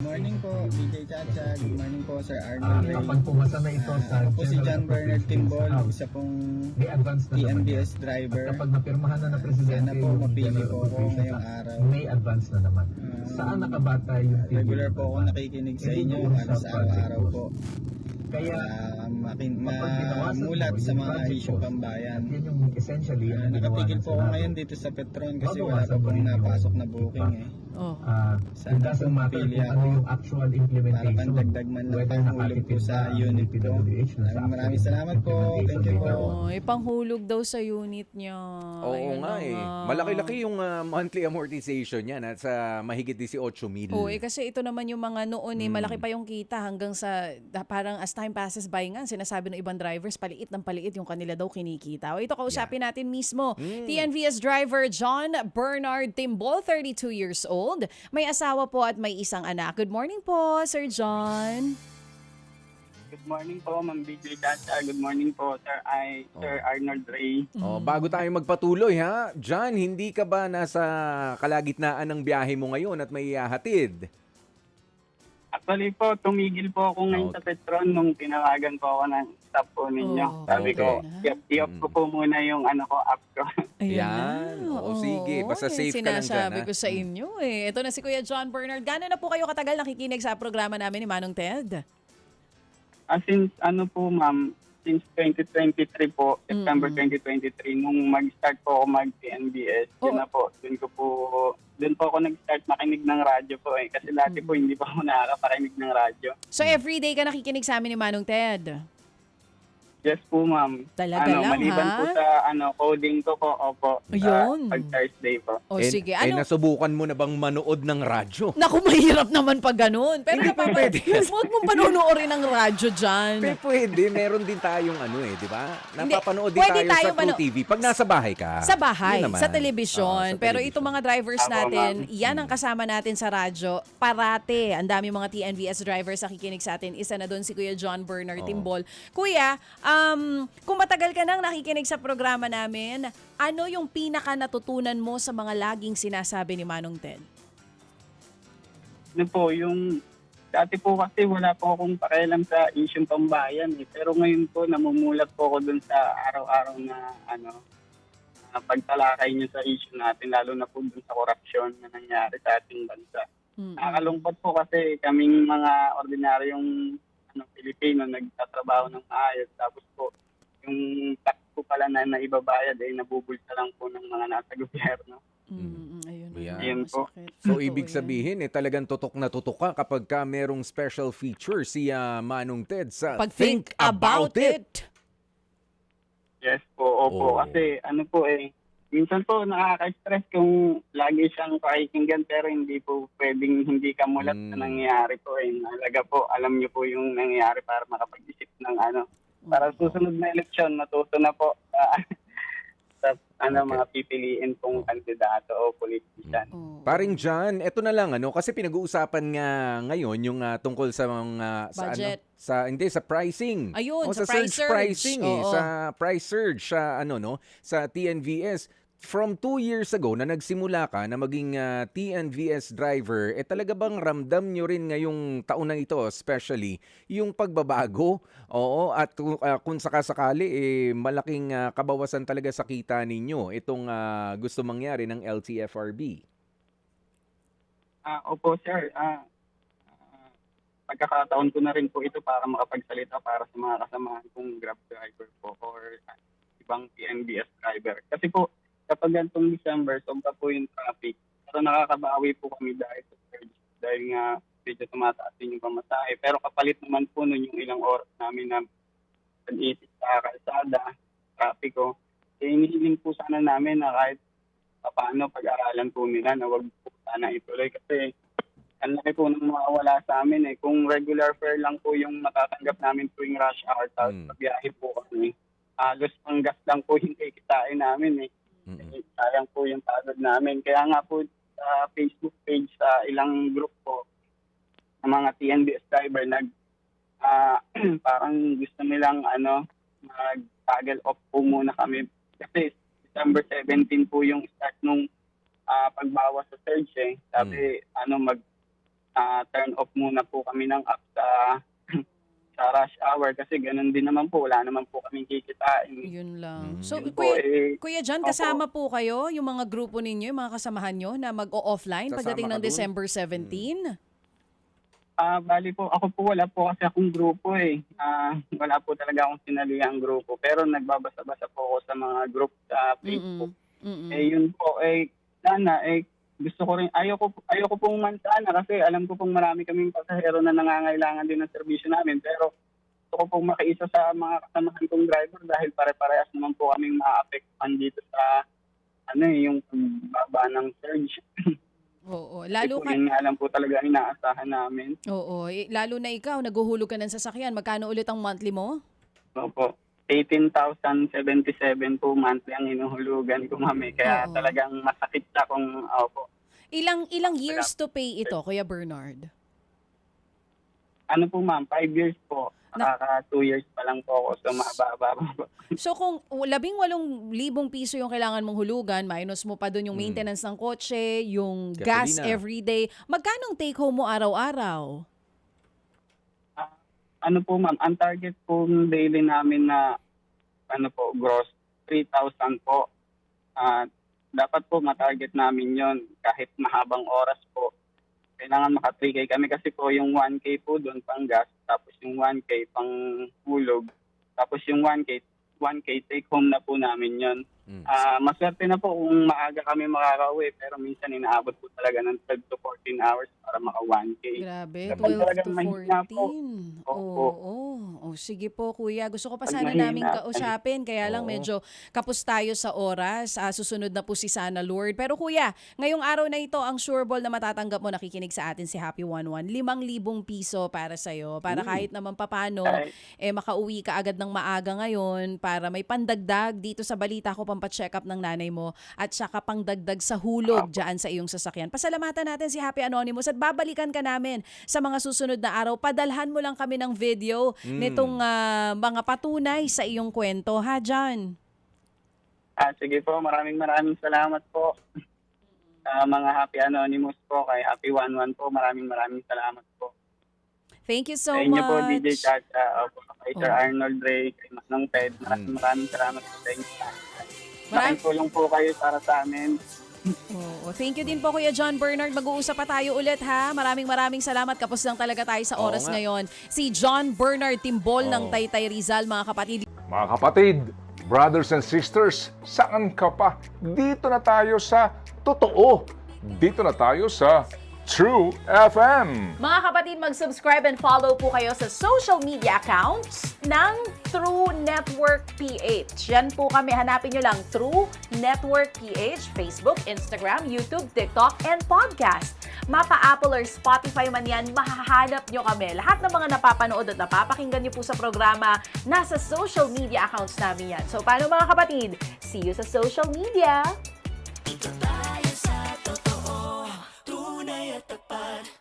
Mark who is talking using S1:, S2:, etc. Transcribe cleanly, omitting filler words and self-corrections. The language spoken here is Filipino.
S1: morning po, DJ Chacha. Good morning po, Sir Arnold Ray.
S2: Kapag pumasa na ito sa
S1: Ako po si John Bernard Timbol, isa pong
S2: may advance na naman
S1: TNVS
S2: yan.
S1: driver.
S2: At kapag napirmahan na ng presidente,
S1: Sana po
S2: yung
S1: mapili
S2: general
S1: po ako
S2: appropriation
S1: ngayong
S2: tax,
S1: araw.
S2: may advance na naman. Saan nakabata yung TV?
S1: Regular po ako nakikinig sa inyo, halos araw-araw po.
S2: Kaya,
S1: mamulat sa mga isyong pambayan.
S2: yan yung essentially, ang
S1: Nakapigil po ako ngayon dito sa Petron kasi wala pa pong napasok na booking eh.
S2: It doesn't matter kung ano yung actual implementation.
S1: Para pandagdag man lang
S2: whether
S1: panghulog po sa unit ko. Maraming salamat po. Thank you po.
S3: Panghulog daw sa unit niya.
S4: Oo
S3: Ayun
S4: nga
S3: na
S4: eh.
S3: nga.
S4: Malaki-laki yung monthly amortization yan at sa mahigit 18,000.
S3: Oo, kasi ito naman yung mga noon malaki pa yung kita hanggang sa parang as time passes by nga, sinasabi ng ibang drivers, paliit ng paliit yung kanila daw kinikita. O ito, kausapin natin mismo. TNVS driver John Bernard Timbol, 32 years old. May asawa po at may isang anak. Good morning po, Sir John.
S5: Good morning po, Ma'am BJ Chacha. Good morning po, Sir Arnold Ray.
S4: Bago tayo magpatuloy ha, John, hindi ka ba nasa kalagitnaan ng biyahe mo ngayon at may ihahatid?
S5: Actually po, tumigil po ako ngayon sa Petron nung tinawagan po ako ng staff po ninyo. Sabi ko, i-off ko po muna yung app ko.
S4: Yan. Oo, sige. Basta safe ka lang dyan.
S3: Sinasabi ko sa inyo eh. Ito na si Kuya John Bernard. Gano'n na po kayo katagal nakikinig sa programa namin ni Manong Ted?
S5: Since ma'am, since 2023 po, September 2023, nung mag-start po ako mag-TNBS, yun na po, doon po ako nag-start makinig ng radyo po eh. Kasi dati po hindi pa ako nakakapakinig ng radyo.
S3: So everyday ka nakikinig sa amin ni Manong Ted?
S5: Yes po, ma'am.
S3: Talaga lang,
S5: maliban
S3: ha?
S5: po sa coding ko po, opo.
S3: Ayun.
S5: Pag Thursday po.
S3: O sige,
S4: nasubukan mo na bang manood ng radyo?
S3: Naku, mahirap naman pag ganun. Pero
S4: pwede.
S3: Huwag mong panonoorin ng radyo dyan.
S4: Pwede. Meron din tayong di ba? Napapanood din
S3: pwede
S4: tayo
S3: tayo
S4: sa True TV. Pag nasa bahay ka.
S3: Sa bahay,
S4: yun naman.
S3: sa telebisyon.
S4: Sa
S3: Pero
S4: telebisyon.
S3: itong mga drivers natin, yan ang kasama natin sa radyo. Parate. Ang dami mga TNVS drivers nakikinig sa atin. Isa na doon si Kuya John Bernard Timbol. Kuya, kung matagal ka nang nakikinig sa programa namin, ano yung pinaka natutunan mo sa mga laging sinasabi ni Manong Ted?
S5: Yung dati po kasi wala po akong pakialam sa isyong pambayan eh. Pero ngayon po namumulat po ako dun sa araw-araw na pagtalakay niyo sa issue natin, lalo na po dun sa korupsyon na nangyari sa ating bansa. Nakakalungkot po kasi kaming mga ordinaryong Pilipino nagtatrabaho ng maayos, tapos po yung tax po pala na naibabayad ay nabubulsa lang po ng mga nasa gobyerno.
S3: Ayun.
S5: Ayun po.
S4: So, ibig sabihin, talagang tutok na tutok ka kapag ka merong special feature si Manong Ted sa
S3: Think About It.
S5: Yes po, opo. Kasi minsan po nakaka-stress kung lagi siyang pakikinggan pero hindi po pwedeng hindi ka mulat na nangyayari po eh. Mahalaga po, alam niyo po yung nangyayari para makapag-isip ng para susunod na eleksyon, matuto na po sa mga pipiliin pong kandidato o politician.
S4: Paring John, eto na lang kasi pinag-uusapan nga ngayon yung tungkol sa mga
S3: budget.
S4: Sa pricing.
S3: Ayun,
S4: sa
S3: price
S4: surge pricing
S3: Oo.
S4: sa price surge sa TNVS. From 2 years ago na nagsimula ka na maging TNVS driver, talaga bang ramdam nyo rin ngayong taon na ito, especially, yung pagbabago? Oo, at kung sakasakali, malaking kabawasan talaga sa kita ninyo itong gusto mangyari ng LTFRB?
S5: Opo, sir. Pagkakataon ko na rin po ito para makapagsalita para sa mga kasamahan kong Grab driver po or ibang TNVS driver. Kasi po, kapag gantong December, sobra po yung traffic. Pero nakakabawi po kami dahil sa surge. Dahil nga, medyo tumataas din yung pamasahe. Pero kapalit naman po nun yung ilang oras namin na pag-iisip sa kalsada, trapiko. Inihiling po sana namin na kahit paano pag-aralan po nila na wag po sana ituloy. Kasi ang laki po nang mawawala sa amin eh. Kung regular fare lang po yung matatanggap namin tuwing rush hour, tapos pabiyahe po kami. Halos pang gas lang po yung kikitain namin eh. Sayang po yung pagod namin. Kaya nga po sa Facebook page sa ilang group po ng mga TNVS driver parang gusto nilang mag-toggle off po muna kami. Kasi December 17 po yung start nung pagbawas sa surge eh. Sabi turn off muna po kami ng app sa sa rush hour kasi ganun din naman po, wala naman po kami kikitain.
S3: Yun lang. So,
S5: Yun po,
S3: Kuya John,
S5: opo.
S3: kasama po kayo, yung mga grupo ninyo, yung mga kasamahan nyo na mag-o-offline
S4: Sasama
S3: pagdating
S4: ka
S3: ng
S4: dun?
S3: December 17?
S5: Bali po, ako po wala po kasi akong grupo eh. Wala po talaga akong sinalihang grupo. Pero nagbabasa-basa po ako sa mga group sa Facebook.
S3: Mm-mm.
S5: Yun po, sana, gusto ko rin, ayoko pong mansana kasi alam ko pong marami kaming pasahero na nangangailangan din ng serbisyo namin. Pero gusto ko pong makiisa sa mga kasamahan kong driver dahil pare-parehas naman po kaming maapektuhan dito sa, yung baba ng surge.
S3: Oo,
S5: Lalo yun nga lang po talaga inaasahan namin.
S3: Lalo na ikaw, naguhulog ka ng sasakyan. Magkano ulit ang monthly mo?
S5: Opo. 18,077 po monthly ang hinuhulugan ko, mami. Kaya
S3: Oo.
S5: talagang masakit siya kung, opo.
S3: Ilang years to pay ito, Kuya Bernard?
S5: Ano po, ma'am? 5 years po. Nakaka 2 years pa lang po ako. So, mababa po.
S3: So kung 18,000 piso yung kailangan mong hulugan, minus mo pa dun yung maintenance ng kotse, yung gas
S4: Gasolina.
S3: everyday, magkano ang take home mo araw-araw?
S5: Ano po, ma'am? Ang target po ng daily namin na gross 3,000 po. Dapat po matarget namin yon kahit mahabang oras po. Kailangan maka 3K kami kasi po yung 1K po doon pang gas, tapos yung 1K pang hulog, tapos yung 1K take home na po namin yon. Maswerte na po kung maaga kami makakauwi pero minsan inaabot po talaga ng 12 to 14 hours para maka 1K.
S3: Grabe,
S5: Kapag
S3: 12
S5: talagang
S3: to
S5: mahina po.
S3: 14.
S5: Opo.
S3: Oo. Sige po, Kuya. Gusto ko pa
S5: Pag
S3: sana
S5: mahina,
S3: naming kausapin. Kaya lang
S4: Oo.
S3: medyo kapos tayo sa oras. Susunod na po si Sana Lord. Pero Kuya, ngayong araw na ito, ang sure ball na matatanggap mo, nakikinig sa atin si Happy 11, 5,000 piso para sa'yo. Para kahit naman papano, makauwi ka agad ng maaga ngayon para may pandagdag dito sa balita ko, pampacheck up ng nanay mo at saka pangdagdag sa hulog dyan sa iyong sasakyan. Pasalamatan natin si Happy Anonymous at babalikan ka namin sa mga susunod na araw. Padalhan mo lang kami ng video nitong mga patunay sa iyong kwento, ha, John?
S5: Sige po, maraming salamat po. Mga Happy Anonymous po, kay Happy 11 po, maraming salamat po.
S3: Thank you so
S5: Sa inyo
S3: much.
S5: po, DJ Chacha, kay Sir Arnold Ray, kay Manong Ted, maraming salamat po sa inyo. Malaking tulong po kayo para sa amin.
S3: Oo. Thank you din po, Kuya John Bernard. Mag-uusap pa tayo ulit, ha? Maraming salamat. Kapos lang talaga tayo sa oras
S4: nga.
S3: ngayon. Si John Bernard Timbol ng Taytay Rizal, mga kapatid.
S6: Mga kapatid, brothers and sisters, saan ka pa? Dito na tayo sa totoo. Dito na tayo sa True FM.
S3: Mga kapatid, mag-subscribe and follow po kayo sa social media accounts ng True Network PH. Yan po kami. Hanapin nyo lang True Network PH, Facebook, Instagram, YouTube, TikTok, and podcast. Mapa Apple or Spotify man yan, mahahanap nyo kami. Lahat ng mga napapanood at napapakinggan nyo po sa programa, nasa social media accounts namin yan. So, paano mga kapatid? See you sa social media!
S7: Dito tayo sa totoo, tunay at tapat.